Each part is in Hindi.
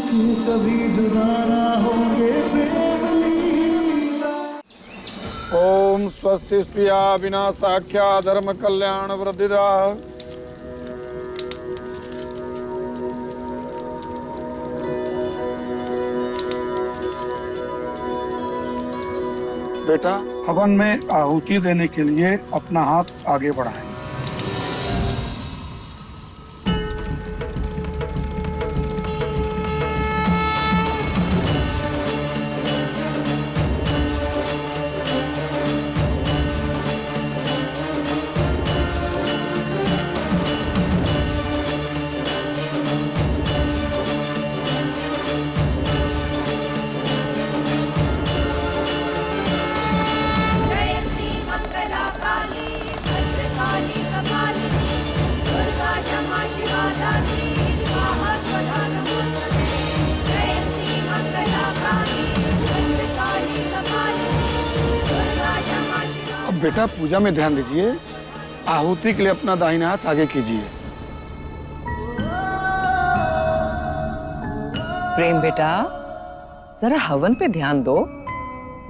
कि कभी जुदा ना होंगे प्रेम लीला। ओम स्वस्ति स्त्रिया विना साख्या धर्म कल्याण वृद्धिदा। बेटा, हवन में आहुति देने के लिए अपना हाथ आगे बढ़ाएं। अब बेटा पूजा में ध्यान दीजिए। आहुति के लिए अपना दाहिना हाथ आगे कीजिए। प्रेम बेटा, जरा हवन पे ध्यान दो,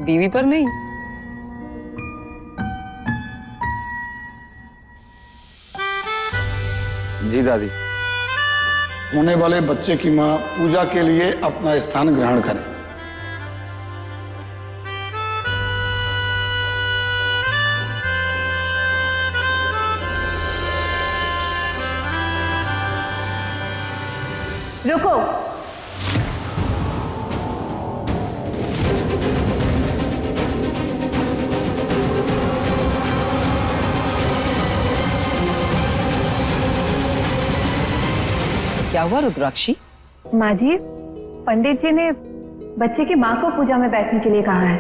बीवी पर नहीं। जी दादी। होने वाले बच्चे की मां पूजा के लिए अपना स्थान ग्रहण करें। रुको। क्या हुआ रुद्राक्षी? माँ जी, पंडित जी ने बच्चे की माँ को पूजा में बैठने के लिए कहा है,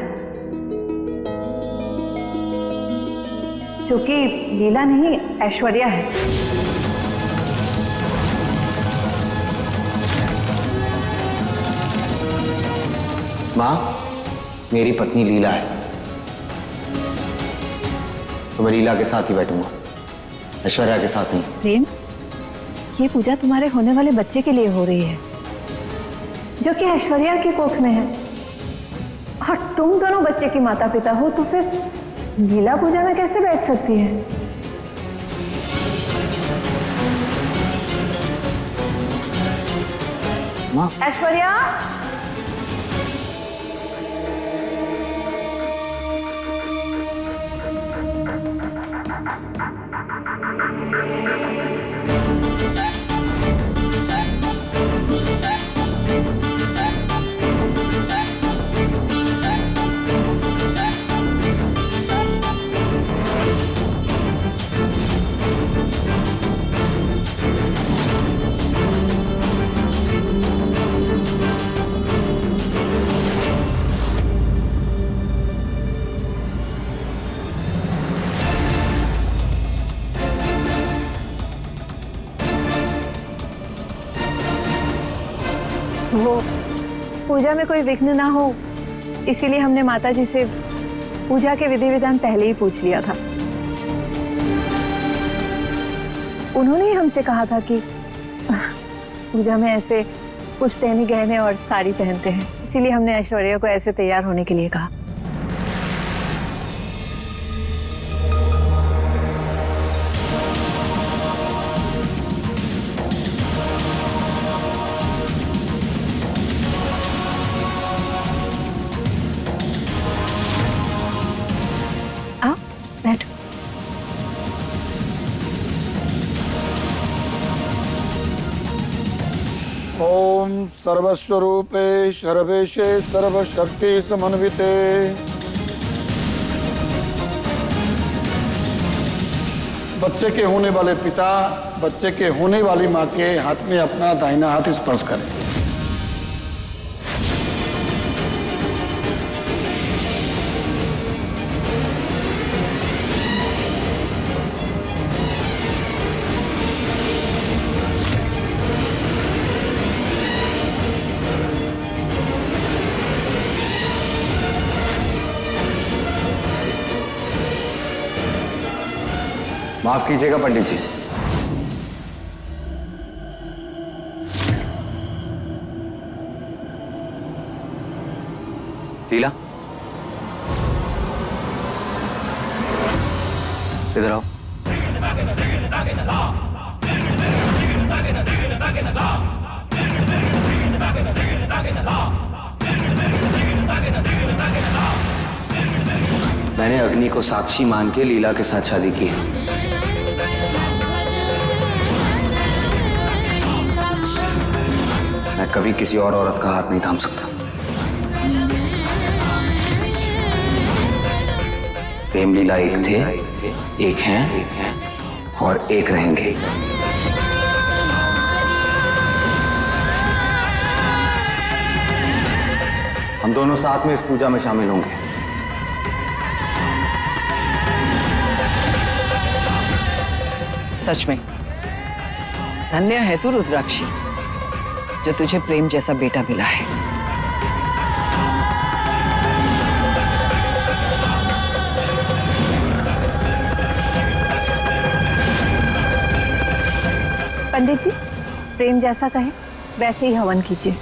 जो कि लीला नहीं ऐश्वर्या है। माँ, मेरी पत्नी लीला है, तो मैं लीला के साथ ही बैठूंगा, ऐश्वर्या के साथ नहीं। प्रेम, ये पूजा तुम्हारे होने वाले बच्चे के लिए हो रही है, जो कि ऐश्वर्या की कोख में है, और तुम दोनों बच्चे की माता पिता हो, तो फिर लीला पूजा में कैसे बैठ सकती है? माँ, ऐश्वर्या, वो पूजा में कोई विघ्न ना हो, इसीलिए हमने माता जी से पूजा के विधि विधान पहले ही पूछ लिया था। उन्होंने ही हमसे कहा था कि पूजा में ऐसे पुश्तैनी गहने और साड़ी पहनते हैं, इसीलिए हमने ऐश्वर्या को ऐसे तैयार होने के लिए कहा। बैठो। ओम सर्वस्वरूपे सर्वेशे सर्वशक्ति समन्विते बच्चे के होने वाले पिता बच्चे के होने वाली मां के हाथ में अपना दाहिना हाथ स्पर्श करें। माफ कीजिएगा पंडित जी, लीला, इधर आओ। मैंने अग्नि को साक्षी मान के लीला के साथ शादी की है। मैं कभी किसी और औरत का हाथ नहीं थाम सकता। प्रेम लीला एक थे, एक हैं और एक रहेंगे। हम दोनों साथ में इस पूजा में शामिल होंगे। सच में धन्य है तू रुद्राक्षी, जो तुझे प्रेम जैसा बेटा मिला है। पंडित जी, प्रेम जैसा कहे वैसे ही हवन कीजिए।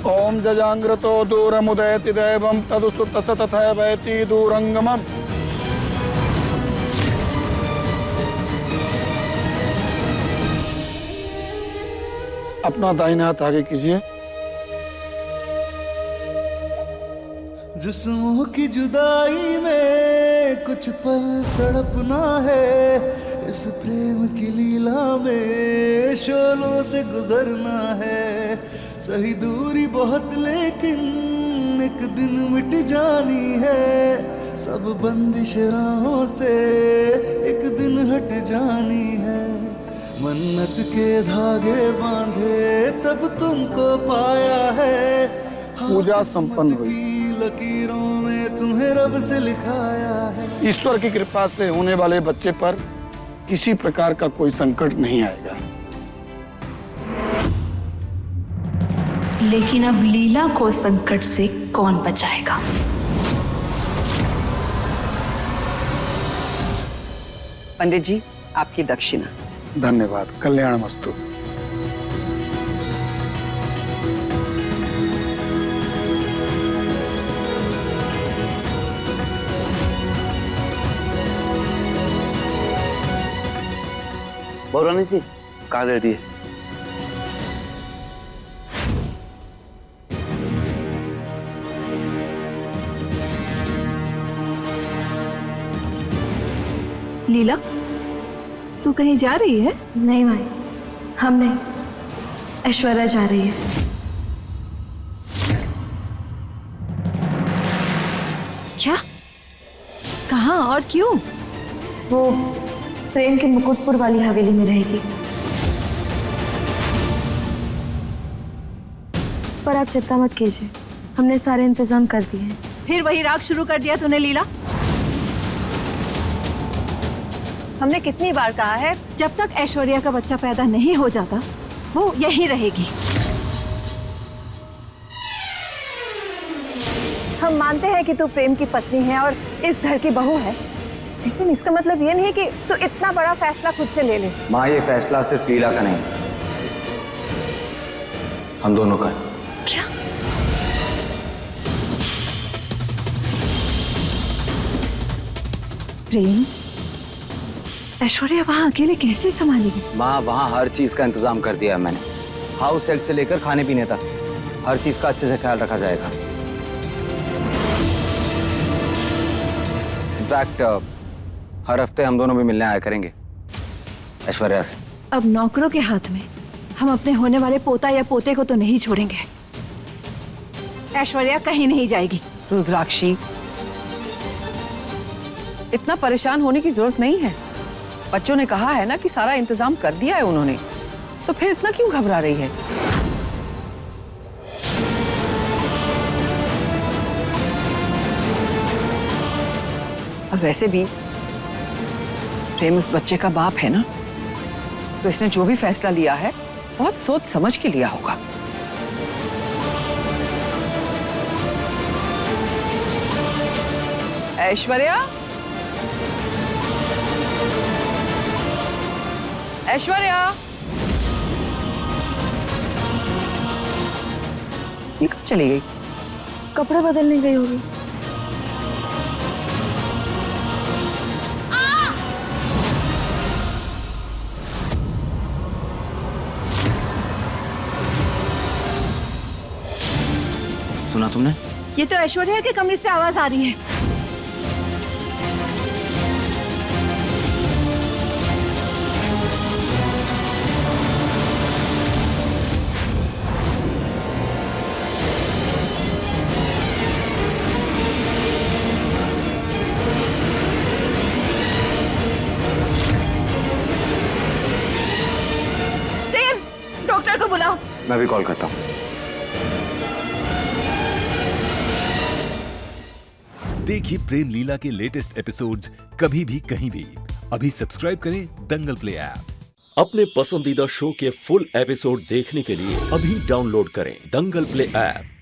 ओम जजांग्रतो दूरमुदयति दैवं तदुसुत तथा वैति दूरंगमम्। अपना दाहिना हाथ आगे कीजिए। जिस्मों की जुदाई में कुछ पल तड़पना है, इस प्रेम की लीला में शोलों से गुजरना है। सही दूरी बहुत लेकिन एक दिन मिट जानी है, सब बंदिश राहों से एक दिन हट जानी है। मन्नत के धागे बांधे तब तुमको पाया है, पूजा संपन्न हुई। लकीरों में तुम्हें रब से लिखाया है। ईश्वर की कृपा से होने वाले बच्चे पर किसी प्रकार का कोई संकट नहीं आएगा। लेकिन अब लीला को संकट से कौन बचाएगा? पंडित जी, आपकी दक्षिणा। धन्यवाद। कल्याणमस्तु। बहुरानी जी, कहाँ दे दिए? लीला, तू कहीं जा रही है? नहीं माई, हम नहीं, ऐश्वर्या जा रही है। क्या? कहाँ और क्यों? वो प्रेम के मुकुटपुर वाली हवेली में रहेगी। पर आप चिंता मत कीजिए, हमने सारे इंतजाम कर दिए हैं। फिर वही राग शुरू कर दिया तूने लीला। हमने कितनी बार कहा है, जब तक ऐश्वर्या का बच्चा पैदा नहीं हो जाता वो यहीं रहेगी। हम मानते हैं कि तू प्रेम की पत्नी है और इस घर की बहू है, लेकिन इसका मतलब ये नहीं कि तू इतना बड़ा फैसला खुद से ले ले। माँ, ये फैसला सिर्फ लीला का नहीं, हम दोनों का है। क्या? प्रेम ऐश्वर्या वहां अकेले कैसे संभालेगी? माँ, वहाँ हर चीज का इंतजाम कर दिया है मैंने। हाउस हेल्प से लेकर खाने पीने तक हर चीज का अच्छे से ख्याल रखा जाएगा। इनफैक्ट हर हफ्ते हम दोनों भी मिलने आया करेंगे ऐश्वर्या से। अब नौकरों के हाथ में हम अपने होने वाले पोता या पोते को तो नहीं छोड़ेंगे। ऐश्वर्या कहीं नहीं जाएगी। रुद्राक्षी, इतना परेशान होने की जरूरत नहीं है। बच्चों ने कहा है ना कि सारा इंतजाम कर दिया है उन्होंने, तो फिर इतना क्यों घबरा रही है? और वैसे भी प्रेम उस बच्चे का बाप है ना, तो इसने जो भी फैसला लिया है बहुत सोच समझ के लिया होगा। ऐश्वर्या, ऐश्वर्या, ये कब चली गई? कपड़े बदलने गई होगी। सुना तुमने? ये तो ऐश्वर्या के कमरे से आवाज आ रही है। प्रेम, डॉक्टर को बुलाओ। मैं भी कॉल करता हूँ। देखिए प्रेम लीला के लेटेस्ट एपिसोड्स कभी भी कहीं भी। अभी सब्सक्राइब करें दंगल प्ले ऐप। अपने पसंदीदा शो के फुल एपिसोड देखने के लिए अभी डाउनलोड करें दंगल प्ले ऐप।